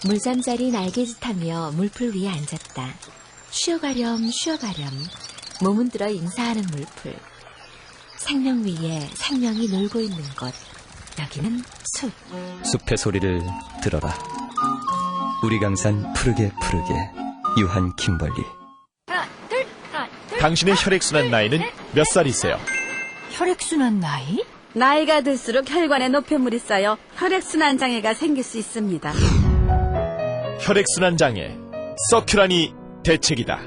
물잠자리 날개짓하며 물풀 위에 앉았다. 쉬어가렴. 몸은 들어 인사하는 물풀. 생명 위에 생명이 놀고 있는 곳. 여기는 숲. 숲의 소리를 들어라. 우리 강산 푸르게 유한 김벌리. 하나, 둘. 당신의 혈액순환 나이는 몇 살이세요? 혈액순환 나이? 나이가 들수록 혈관에 노폐물이 쌓여 혈액순환 장애가 생길 수 있습니다. 혈액순환 장애, 서큐란이 대책이다.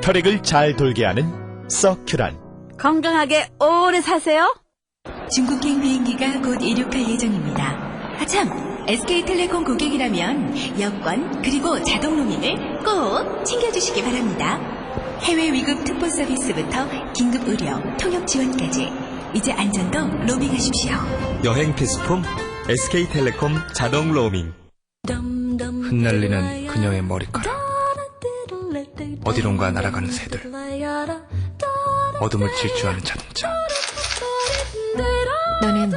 혈액을 잘 돌게 하는 서큐란. 건강하게 오래 사세요. 중국행 비행기가 곧 이륙할 예정입니다. 아참, SK텔레콤 고객이라면 여권 그리고 자동 로밍을 꼭 챙겨주시기 바랍니다. 해외 위급 특보 서비스부터 긴급 의료, 통역 지원까지 이제 안전도 로밍하십시오. 여행 필수품 SK텔레콤 자동 로밍. 흩날리는 그녀의 머리카락, 어디론가 날아가는 새들, 어둠을 질주하는 자동차. 너는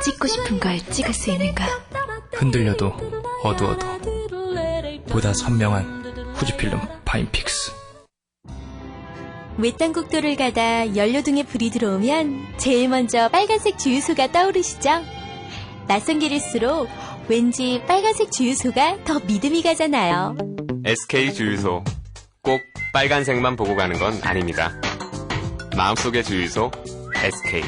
찍고 싶은 걸 찍을 수 있는가? 흔들려도 어두워도 보다 선명한 후지필름 파인픽스. 외딴국도를 가다 연료등에 불이 들어오면 제일 먼저 빨간색 주유소가 떠오르시죠? 낯선 길일수록 왠지 빨간색 주유소가 더 믿음이 가잖아요. SK 주유소. 꼭 빨간색만 보고 가는 건 아닙니다. 마음속의 주유소 SK.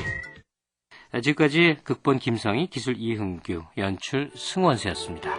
지금까지 극본 김성희, 기술 이흥규, 연출 승원세였습니다.